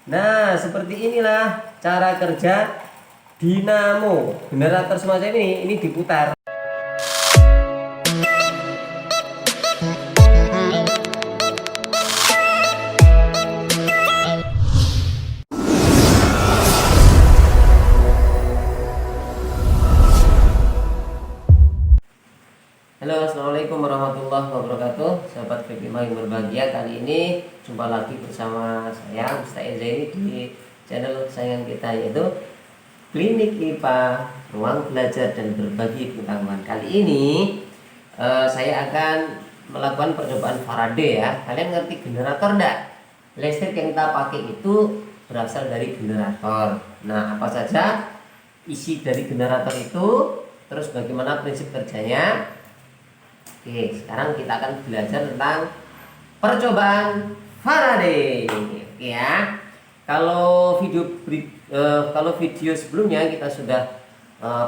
Nah, seperti inilah cara kerja dinamo. Generator semacam ini diputar. Halo, assalamualaikum warahmatullahi wabarakatuh, sahabat Prima yang berbahagia. Kali ini jumpa lagi bersama saya Ustaz Zaini di channel kesayangan kita, yaitu Klinik IPA, ruang belajar dan berbagi pengetahuan. Kali ini saya akan melakukan percobaan Faraday ya. Kalian ngerti generator enggak? Listrik yang kita pakai itu berasal dari generator. Nah, apa saja isi dari generator itu, terus bagaimana prinsip kerjanya? Oke, sekarang kita akan belajar tentang percobaan Faraday. Oke ya. Kalau video sebelumnya kita sudah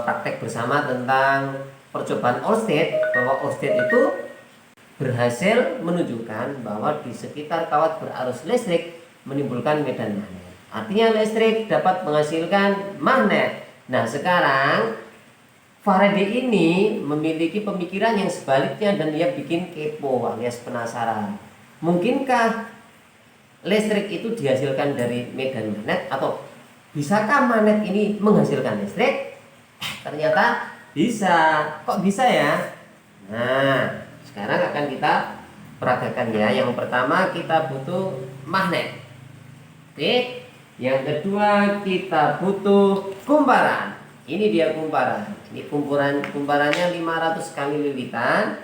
praktek bersama tentang percobaan Oersted, bahwa Oersted itu berhasil menunjukkan bahwa di sekitar kawat berarus listrik menimbulkan medan magnet. Artinya listrik dapat menghasilkan magnet. Nah, sekarang Faraday ini memiliki pemikiran yang sebaliknya dan dia bikin kepo alias penasaran. Mungkinkah listrik itu dihasilkan dari medan magnet, atau bisakah magnet ini menghasilkan listrik? Ternyata bisa. Kok bisa ya? Nah, sekarang akan kita peragakan ya. Yang pertama kita butuh magnet. Oke. Yang kedua kita butuh kumparan. Ini dia kumparan. Ini kumparannya 500 kali lilitan.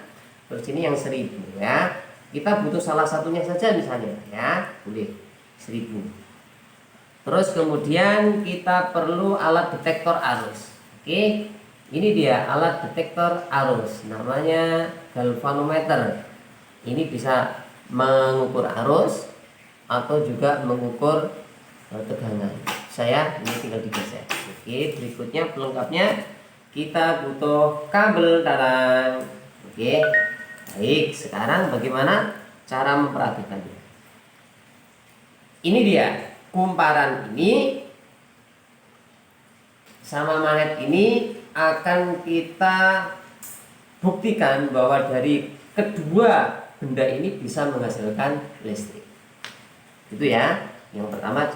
Terus ini yang 1000 ya. Kita butuh salah satunya saja misalnya ya. Boleh 1000. Terus kemudian kita perlu alat detektor arus. Oke. Ini dia alat detektor arus. Namanya galvanometer. Ini bisa mengukur arus atau juga mengukur tegangan. Ini tinggal digeser. Oke, berikutnya pelengkapnya kita butuh kabel tarang. Oke, baik. Sekarang bagaimana cara memperhatikannya? Ini dia kumparan ini sama magnet ini akan kita buktikan bahwa dari kedua benda ini bisa menghasilkan listrik. Itu ya. Yang pertama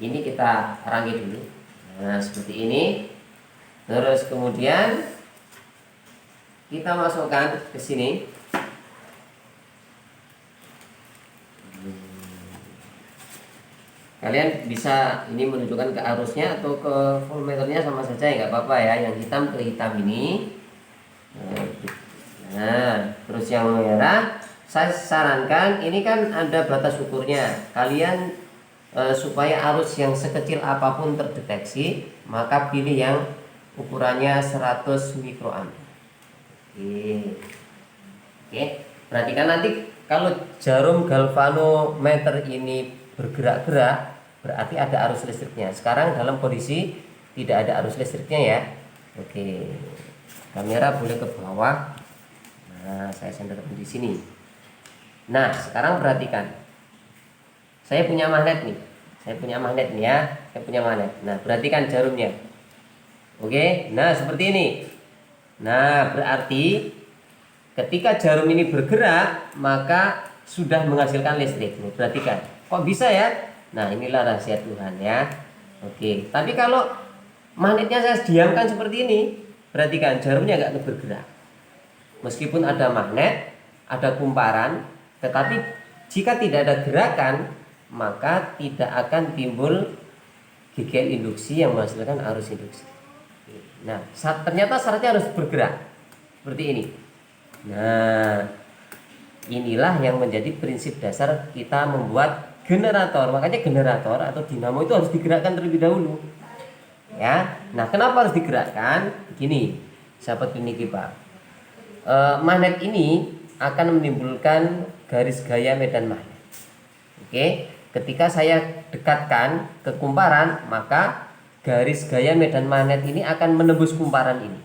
ini kita rangi dulu. Nah, seperti ini. Terus kemudian kita masukkan ke sini. Kalian bisa ini menunjukkan ke arusnya atau ke voltmeternya sama saja ya, nggak apa-apa ya. Yang hitam ke hitam ini. Nah, terus yang merah saya sarankan ini kan ada batas ukurnya. Kalian supaya arus yang sekecil apapun terdeteksi, maka pilih yang ukurannya 100 mikroampere. Oke. Perhatikan nanti kalau jarum galvanometer ini bergerak-gerak, berarti ada arus listriknya. Sekarang dalam kondisi tidak ada arus listriknya ya. Oke. Kamera boleh ke bawah. Nah, saya senderkan di sini. Nah, sekarang perhatikan. Saya punya magnet nih. Saya punya magnet. Nah, perhatikan jarumnya. Oke. Nah, seperti ini. Nah, berarti ketika jarum ini bergerak, maka sudah menghasilkan listrik. Nih, perhatikan. Kok bisa ya? Nah, inilah rahasia Tuhan ya. Oke. Tapi kalau magnetnya saya diamkan seperti ini, perhatikan jarumnya nggak bergerak. Meskipun ada magnet, ada kumparan, tetapi jika tidak ada gerakan, maka tidak akan timbul GGL induksi yang menghasilkan arus induksi. Nah, ternyata syaratnya harus bergerak seperti ini. Nah, inilah yang menjadi prinsip dasar kita membuat generator. Makanya generator atau dinamo itu harus digerakkan terlebih dahulu. Ya. Nah, kenapa harus digerakkan? Begini, sahabat klinik IPA. Magnet ini akan menimbulkan garis gaya medan magnet. Oke. Ketika saya dekatkan ke kumparan, maka garis gaya medan magnet ini akan menembus kumparan ini.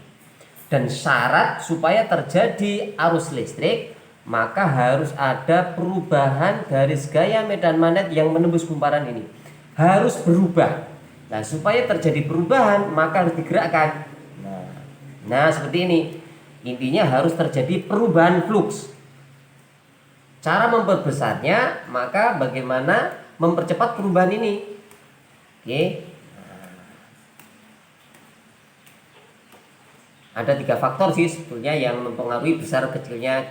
Dan syarat supaya terjadi arus listrik, maka harus ada perubahan garis gaya medan magnet yang menembus kumparan ini. Harus berubah. Nah, supaya terjadi perubahan maka harus digerakkan. Nah, seperti ini. Intinya harus terjadi perubahan fluks. Cara memperbesarnya, maka bagaimana mempercepat perubahan ini. Oke. Ada 3 faktor sih sebetulnya yang mempengaruhi besar kecilnya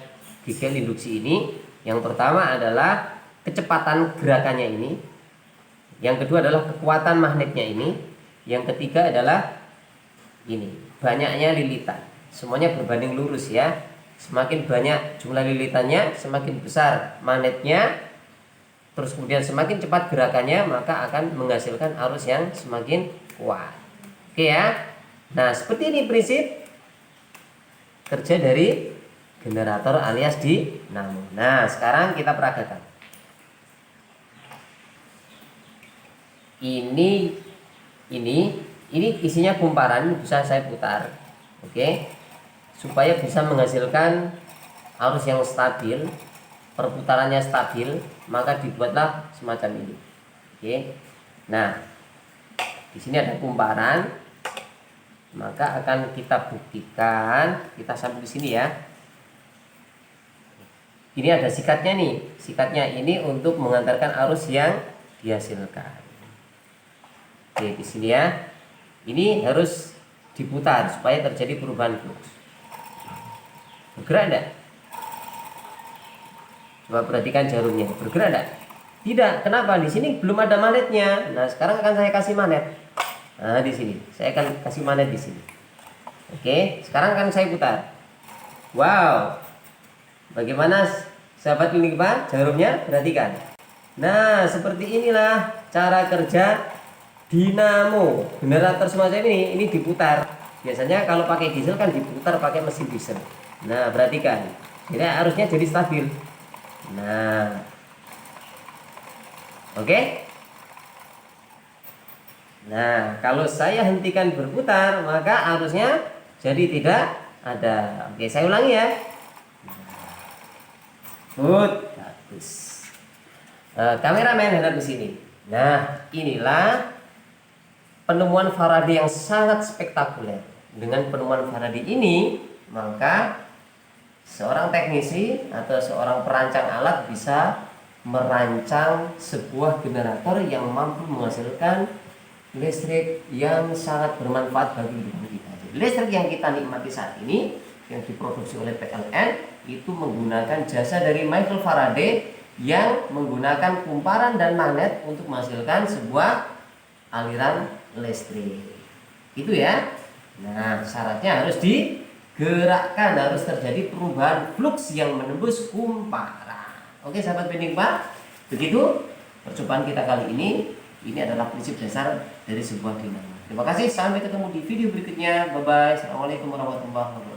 gigel induksi ini. Yang pertama adalah kecepatan gerakannya ini. Yang kedua adalah kekuatan magnetnya ini. Yang ketiga adalah ini, banyaknya lilitan. Semuanya berbanding lurus ya. Semakin banyak jumlah lilitannya, semakin besar magnetnya. Terus kemudian semakin cepat gerakannya, maka akan menghasilkan arus yang semakin kuat. Oke ya. Nah, seperti ini prinsip kerja dari generator alias dinamo. Nah, sekarang kita peragakan. Ini isinya kumparan, bisa saya putar. Oke. Supaya bisa menghasilkan arus yang stabil, perputarannya stabil, maka dibuatlah semacam ini. Oke. Nah, di sini ada kumparan, maka akan kita buktikan. Kita sambung di sini ya. Ini ada sikatnya nih. Sikatnya ini untuk mengantarkan arus yang dihasilkan. Oke, di sini ya. Ini harus diputar supaya terjadi perubahan flux. Bergerak enggak? Coba perhatikan jarumnya. Bergerak enggak? Tidak. Kenapa? Di sini belum ada magnetnya. Nah, sekarang akan saya kasih magnet. Nah, di sini. Saya akan kasih magnet di sini. Oke, sekarang akan saya putar. Wow. Bagaimana sahabat klinik Pak? Jarumnya perhatikan. Nah, seperti inilah cara kerja dinamo. Generator semacam ini diputar. Biasanya kalau pakai diesel kan diputar pakai mesin diesel. Nah, perhatikan. Jadi arusnya jadi stabil. Nah. Oke. Nah, kalau saya hentikan berputar, maka arusnya jadi tidak ada. Oke, saya ulangi ya. Bagus. Kameramen hadap di sini. Nah, inilah penemuan Faraday yang sangat spektakuler. Dengan penemuan Faraday ini, maka seorang teknisi atau seorang perancang alat bisa merancang sebuah generator yang mampu menghasilkan listrik yang sangat bermanfaat bagi hidup kita. Jadi, listrik yang kita nikmati saat ini yang diproduksi oleh PLN itu menggunakan jasa dari Michael Faraday yang menggunakan kumparan dan magnet untuk menghasilkan sebuah aliran listrik. Itu ya. Nah, syaratnya harus digerakkan, harus terjadi perubahan flux yang menembus kumparan. Oke sahabat pending Pak, begitu percobaan kita kali ini. Ini adalah prinsip dasar dari sebuah dinamo. Terima kasih, sampai ketemu di video berikutnya. Bye bye. Assalamualaikum warahmatullahi wabarakatuh.